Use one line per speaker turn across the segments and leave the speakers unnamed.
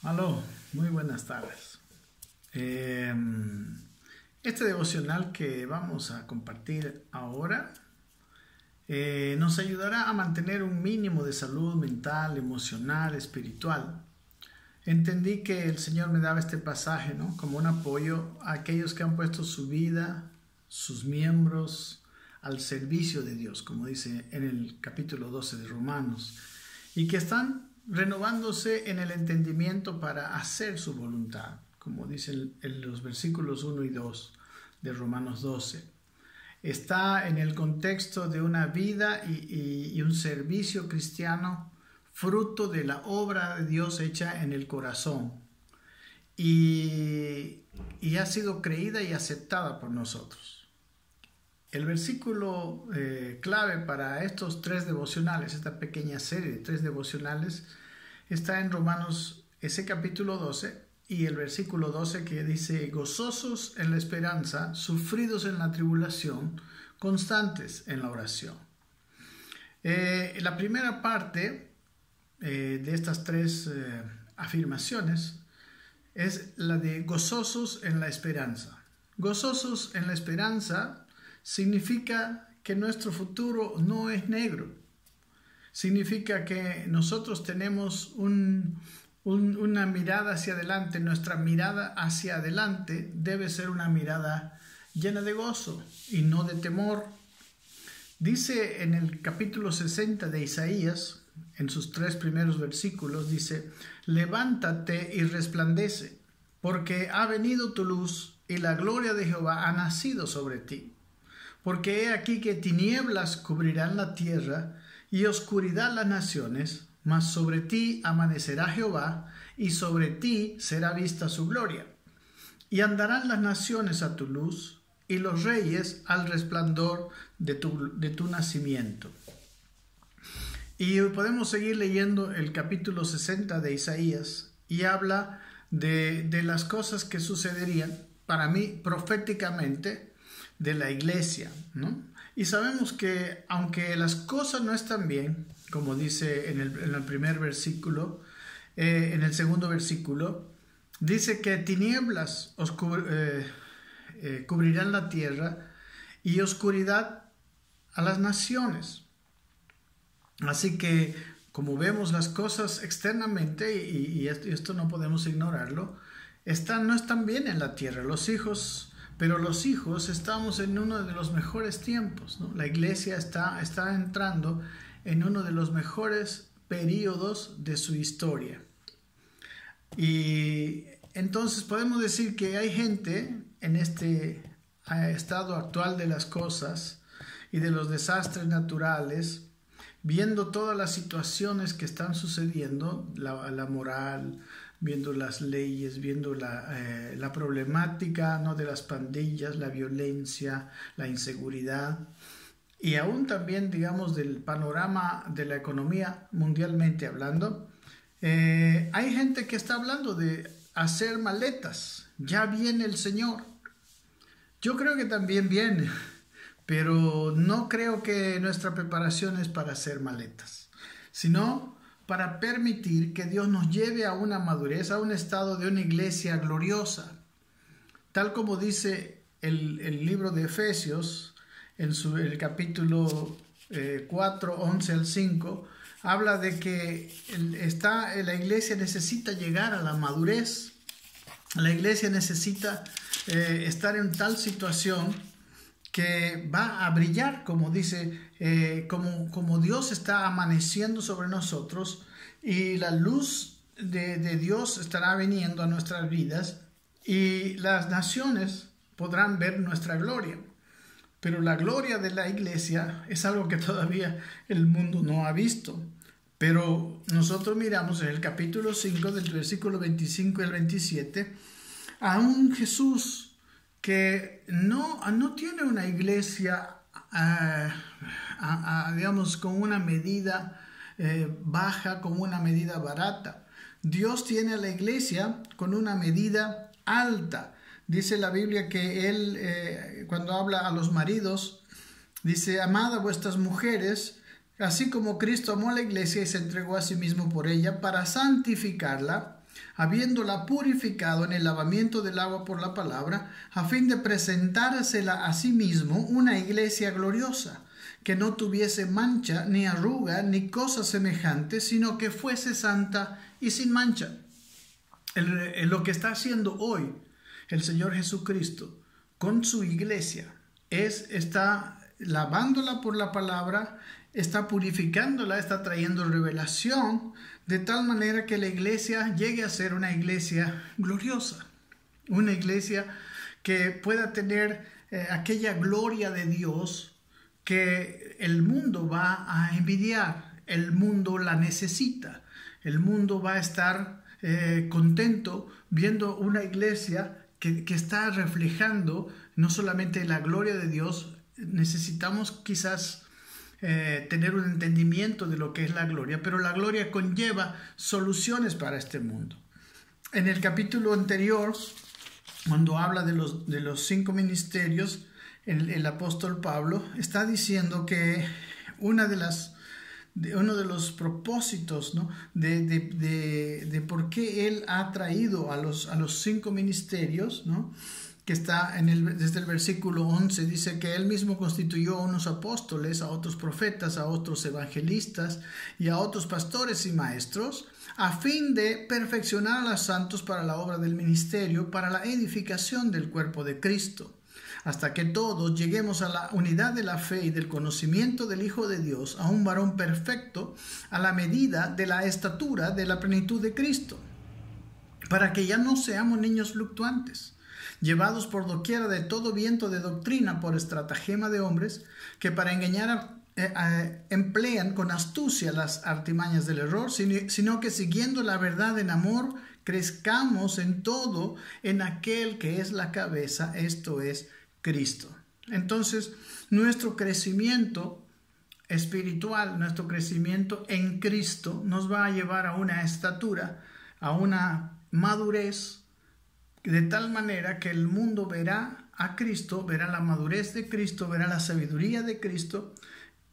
Aló, muy buenas tardes. Este devocional que vamos a compartir ahora nos ayudará a mantener un mínimo de salud mental, emocional, espiritual. Entendí que el Señor me daba este pasaje, ¿no?, como un apoyo a aquellos que han puesto su vida, sus miembros, al servicio de Dios, como dice en el capítulo 12 de Romanos, y que están renovándose en el entendimiento para hacer su voluntad, como dice en los versículos 1 y 2 de Romanos 12. Está en el contexto de una vida y un servicio cristiano fruto de la obra de Dios hecha en el corazón y ha sido creída y aceptada por nosotros. El versículo clave para estos tres devocionales, esta pequeña serie de tres devocionales, está en Romanos, ese capítulo 12, y el versículo 12 que dice: gozosos en la esperanza, sufridos en la tribulación, constantes en la oración. La primera parte de estas tres afirmaciones es la de gozosos en la esperanza. Gozosos en la esperanza significa que nuestro futuro no es negro. Significa que nosotros tenemos una mirada hacia adelante. Nuestra mirada hacia adelante debe ser una mirada llena de gozo y no de temor. Dice en el capítulo 60 de Isaías, en sus tres primeros versículos, dice: levántate y resplandece, porque ha venido tu luz y la gloria de Jehová ha nacido sobre ti. Porque he aquí que tinieblas cubrirán la tierra y oscuridad las naciones, mas sobre ti amanecerá Jehová y sobre ti será vista su gloria. Y andarán las naciones a tu luz y los reyes al resplandor de tu nacimiento. Y podemos seguir leyendo el capítulo 60 de Isaías y habla de las cosas que sucederían, para mí, proféticamente, de la iglesia, ¿no? Y sabemos que aunque las cosas no están bien, como dice en el primer versículo, en el segundo versículo, dice que tinieblas cubrirán la tierra y oscuridad a las naciones. Así que, como vemos las cosas externamente, y esto no podemos ignorarlo, no están bien en la tierra. Pero los hijos estamos en uno de los mejores tiempos, ¿no? La iglesia está entrando en uno de los mejores periodos de su historia. Y entonces podemos decir que hay gente en este estado actual de las cosas y de los desastres naturales, viendo todas las situaciones que están sucediendo, la moral, viendo las leyes, viendo la problemática, ¿no?, de las pandillas, la violencia, la inseguridad, y aún también, digamos, del panorama de la economía mundialmente hablando. Hay gente que está hablando de hacer maletas. Ya viene el Señor. Yo creo que también viene, pero no creo que nuestra preparación es para hacer maletas, sino para permitir que Dios nos lleve a una madurez, a un estado de una iglesia gloriosa. Tal como dice el libro de Efesios, en el capítulo 4, 11 al 5, habla de que la iglesia necesita llegar a la madurez. La iglesia necesita estar en tal situación que va a brillar, como dice, como Dios está amaneciendo sobre nosotros, y la luz de Dios estará viniendo a nuestras vidas, y las naciones podrán ver nuestra gloria. Pero la gloria de la iglesia es algo que todavía el mundo no ha visto. Pero nosotros miramos en el capítulo 5, del versículo 25 al 27, a un Jesús que no tiene una iglesia, digamos, con una medida baja, con una medida barata. Dios tiene a la iglesia con una medida alta. Dice la Biblia que Él, cuando habla a los maridos, dice: amad a vuestras mujeres, así como Cristo amó a la iglesia y se entregó a sí mismo por ella, para santificarla, habiéndola purificado en el lavamiento del agua por la palabra, a fin de presentársela a sí mismo una iglesia gloriosa, que no tuviese mancha, ni arruga, ni cosa semejante, sino que fuese santa y sin mancha. Lo que está haciendo hoy el Señor Jesucristo con su iglesia está lavándola por la palabra, está purificándola, está trayendo revelación, de tal manera que la iglesia llegue a ser una iglesia gloriosa, una iglesia que pueda tener aquella gloria de Dios que el mundo va a envidiar, el mundo la necesita, el mundo va a estar contento viendo una iglesia que está reflejando no solamente la gloria de Dios. Necesitamos quizás tener un entendimiento de lo que es la gloria, pero la gloria conlleva soluciones para este mundo. En el capítulo anterior, cuando habla de los 5 ministerios, el apóstol Pablo está diciendo que uno de los propósitos, ¿no?, de por qué él ha traído a los 5 ministerios, ¿no?, que está desde el versículo 11, dice que él mismo constituyó a unos apóstoles, a otros profetas, a otros evangelistas y a otros pastores y maestros, a fin de perfeccionar a los santos para la obra del ministerio, para la edificación del cuerpo de Cristo, hasta que todos lleguemos a la unidad de la fe y del conocimiento del Hijo de Dios, a un varón perfecto, a la medida de la estatura de la plenitud de Cristo, para que ya no seamos niños fluctuantes, llevados por doquiera de todo viento de doctrina por estratagema de hombres, que para engañar emplean con astucia las artimañas del error, sino que siguiendo la verdad en amor, crezcamos en todo en aquel que es la cabeza, esto es Cristo. Entonces, nuestro crecimiento espiritual, nuestro crecimiento en Cristo nos va a llevar a una estatura, a una madurez, de tal manera que el mundo verá a Cristo, verá la madurez de Cristo, verá la sabiduría de Cristo,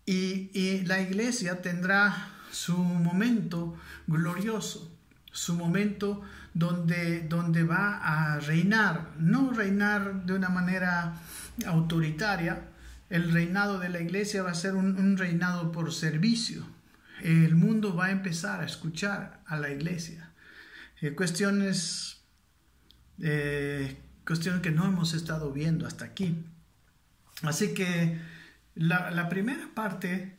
y la iglesia tendrá su momento glorioso, su momento donde va a reinar, no reinar de una manera autoritaria. El reinado de la iglesia va a ser un reinado por servicio. El mundo va a empezar a escuchar a la iglesia. Cuestiones que no hemos estado viendo hasta aquí. Así que la primera parte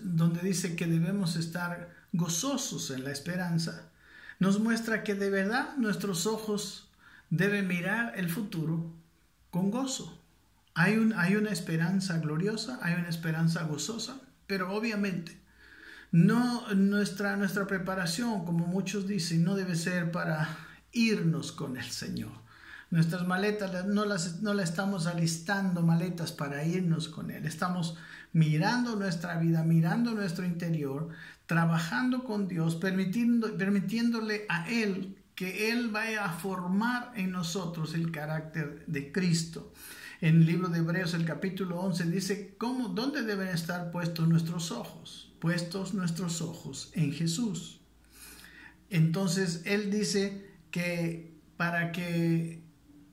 donde dice que debemos estar gozosos en la esperanza, nos muestra que de verdad nuestros ojos deben mirar el futuro con gozo. Hay una esperanza gloriosa, hay una esperanza gozosa, pero obviamente no nuestra preparación, como muchos dicen, no debe ser para irnos con el Señor. Nuestras maletas no las estamos alistando maletas para irnos con Él. Estamos mirando nuestra vida, mirando nuestro interior, trabajando con Dios, permitiéndole a Él que Él vaya a formar en nosotros el carácter de Cristo. En el libro de Hebreos, el capítulo 11, dice dónde deben estar puestos nuestros ojos. Puestos nuestros ojos en Jesús. Entonces, Él dice que para que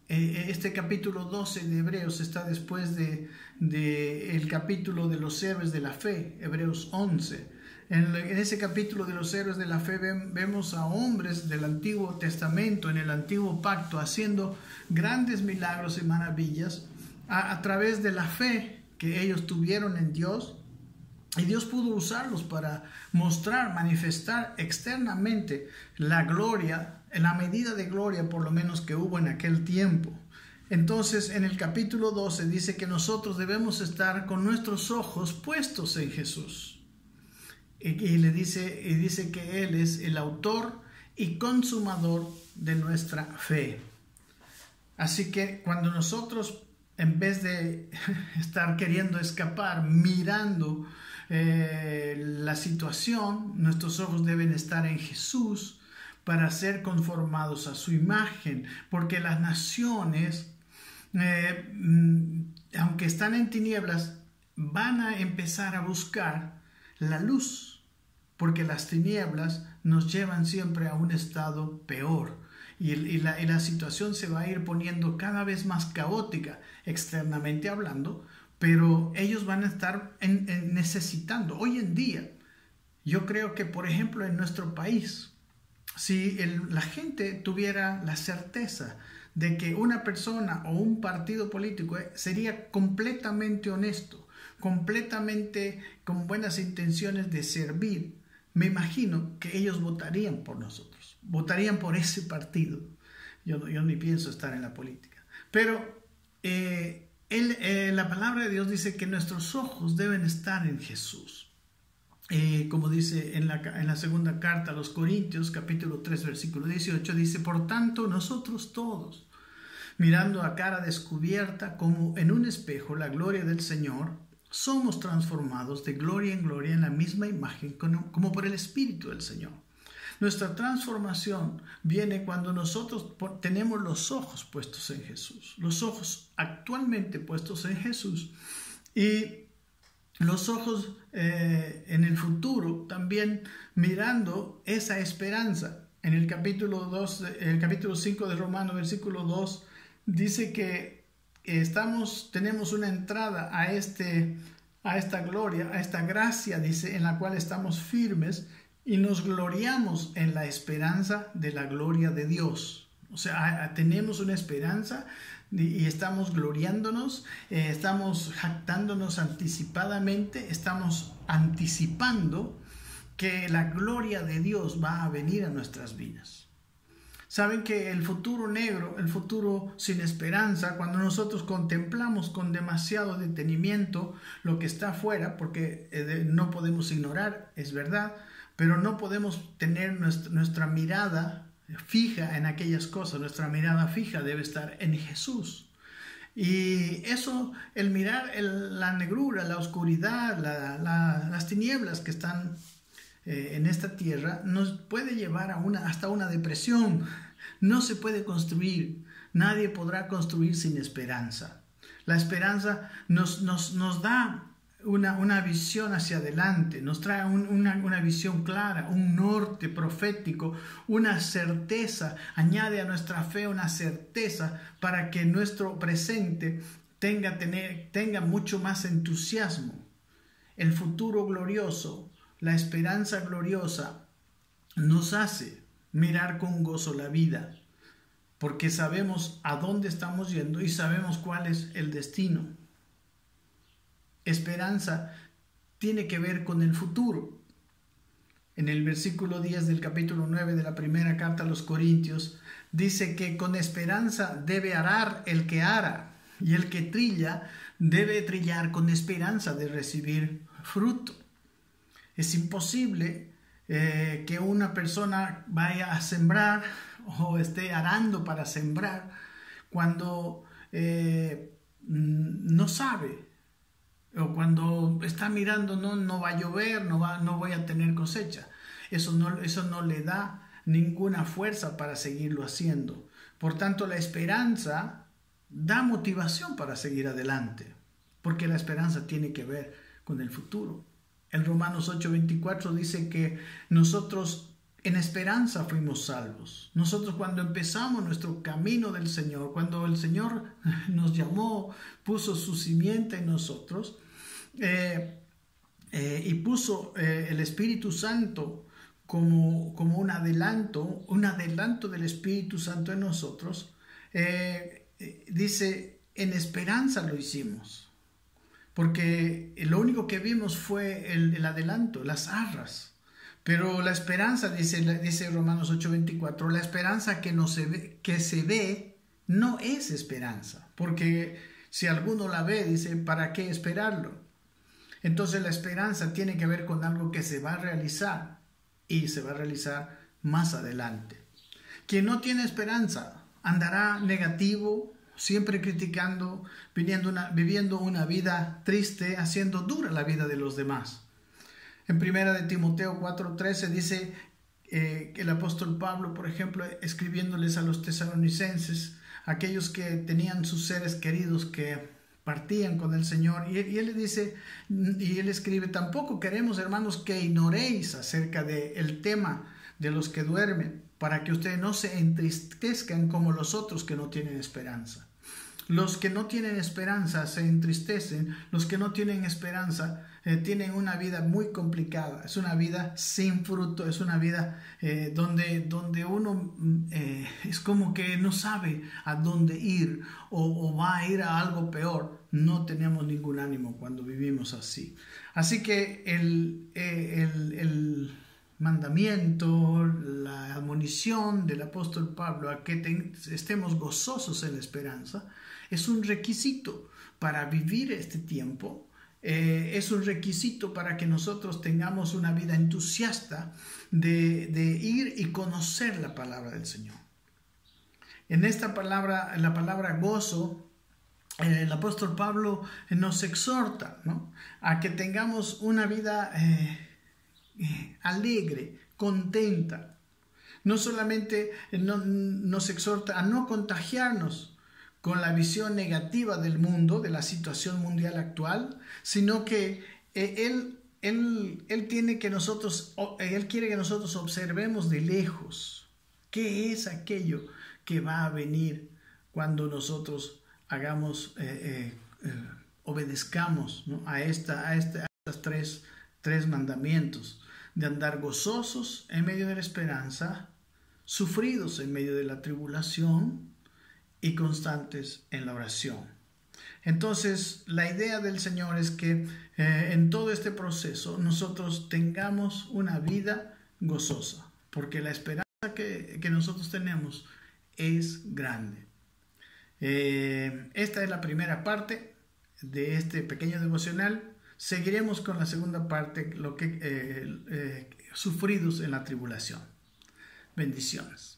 este capítulo 12 de Hebreos está después el capítulo de los héroes de la fe, Hebreos 11. En ese capítulo de los héroes de la fe vemos a hombres del Antiguo Testamento, en el Antiguo Pacto, haciendo grandes milagros y maravillas a través de la fe que ellos tuvieron en Dios. Y Dios pudo usarlos para mostrar, manifestar externamente la gloria, en la medida de gloria por lo menos que hubo en aquel tiempo. Entonces, en el capítulo 12 dice que nosotros debemos estar con nuestros ojos puestos en Jesús. Y dice que Él es el autor y consumador de nuestra fe. Así que cuando nosotros, en vez de estar queriendo escapar, mirando la situación, nuestros ojos deben estar en Jesús para ser conformados a su imagen, porque las naciones, aunque están en tinieblas, van a empezar a buscar la luz. porque las tinieblas nos llevan siempre a un estado peor. Y la situación se va a ir poniendo cada vez más caótica, externamente hablando, pero ellos van a estar necesitando. Hoy en día, yo creo que, por ejemplo, en nuestro país, si la gente tuviera la certeza de que una persona o un partido político sería completamente honesto, completamente con buenas intenciones de servir, me imagino que ellos votarían por nosotros, votarían por ese partido. Yo ni pienso estar en la política. Pero la palabra de Dios dice que nuestros ojos deben estar en Jesús. Como dice en la segunda carta a los Corintios, capítulo 3, versículo 18, dice: por tanto, nosotros todos, mirando a cara descubierta como en un espejo la gloria del Señor, somos transformados de gloria en gloria en la misma imagen como por el Espíritu del Señor. Nuestra transformación viene cuando nosotros tenemos los ojos puestos en Jesús, los ojos actualmente puestos en Jesús, y los ojos en el futuro también mirando esa esperanza. En el capítulo 5 de Romanos, versículo 2, dice que tenemos una entrada a esta gloria, a esta gracia, dice, en la cual estamos firmes y nos gloriamos en la esperanza de la gloria de Dios. O sea, tenemos una esperanza y estamos gloriándonos, estamos jactándonos anticipadamente, estamos anticipando que la gloria de Dios va a venir a nuestras vidas. Saben que el futuro negro, el futuro sin esperanza, cuando nosotros contemplamos con demasiado detenimiento lo que está afuera, porque no podemos ignorar, es verdad, pero no podemos tener nuestra mirada fija en aquellas cosas. Nuestra mirada fija debe estar en Jesús. Y eso, el mirar la negrura, la oscuridad, las tinieblas que están en esta tierra, nos puede llevar hasta una depresión. No se puede construir. Nadie podrá construir sin esperanza. La esperanza nos da una visión hacia adelante, nos trae una visión clara, un norte profético, una certeza, añade a nuestra fe una certeza para que nuestro presente tenga mucho más entusiasmo. El futuro glorioso, la esperanza gloriosa nos hace mirar con gozo la vida, porque sabemos a dónde estamos yendo y sabemos cuál es el destino. Esperanza tiene que ver con el futuro. En el versículo 10 del capítulo 9 de la primera carta a los Corintios, dice que con esperanza debe arar el que ara, y el que trilla debe trillar con esperanza de recibir fruto. Es imposible que una persona vaya a sembrar o esté arando para sembrar cuando no sabe, o cuando está mirando no va a llover, no voy a tener cosecha. Eso no le da ninguna fuerza para seguirlo haciendo. Por tanto, la esperanza da motivación para seguir adelante, porque la esperanza tiene que ver con el futuro. En Romanos 8:24 dice que nosotros en esperanza fuimos salvos. Nosotros, cuando empezamos nuestro camino del Señor, cuando el Señor nos llamó, puso su simiente en nosotros, y puso el Espíritu Santo como un adelanto del Espíritu Santo en nosotros, dice, en esperanza lo hicimos, porque lo único que vimos fue el adelanto, las arras. Pero la esperanza, dice Romanos 8:24, la esperanza que se ve no es esperanza, porque si alguno la ve, dice, ¿para qué esperarlo? Entonces la esperanza tiene que ver con algo que se va a realizar, y se va a realizar más adelante. Quien no tiene esperanza andará negativo, siempre criticando, viviendo una vida triste, haciendo dura la vida de los demás. En 1 de Timoteo 4:13 dice que el apóstol Pablo, por ejemplo, escribiéndoles a los tesalonicenses, aquellos que tenían sus seres queridos que partían con el Señor, y él le dice, y él escribe: tampoco queremos, hermanos, que ignoréis acerca del tema de los que duermen, para que ustedes no se entristezcan como los otros que no tienen esperanza. Los que no tienen esperanza se entristecen. Los que no tienen esperanza tienen una vida muy complicada. Es una vida sin fruto. Es una vida donde uno es como que no sabe a dónde ir, o va a ir a algo peor. No tenemos ningún ánimo cuando vivimos así. Así que el mandamiento, la admonición del apóstol Pablo a que estemos gozosos en la esperanza, es un requisito para vivir este tiempo. Es un requisito para que nosotros tengamos una vida entusiasta de ir y conocer la palabra del Señor. En esta palabra, en la palabra gozo, el apóstol Pablo nos exhorta, ¿no?, a que tengamos una vida alegre, contenta. No solamente nos exhorta a no contagiarnos con la visión negativa del mundo, de la situación mundial actual, sino que Él quiere que nosotros observemos de lejos qué es aquello que va a venir cuando nosotros obedezcamos, ¿no?, a estos tres mandamientos: de andar gozosos en medio de la esperanza, sufridos en medio de la tribulación y constantes en la oración. Entonces, la idea del Señor es que en todo este proceso nosotros tengamos una vida gozosa, porque la esperanza que nosotros tenemos es grande. Esta es la primera parte de este pequeño devocional. Seguiremos con la segunda parte, sufridos en la tribulación. Bendiciones.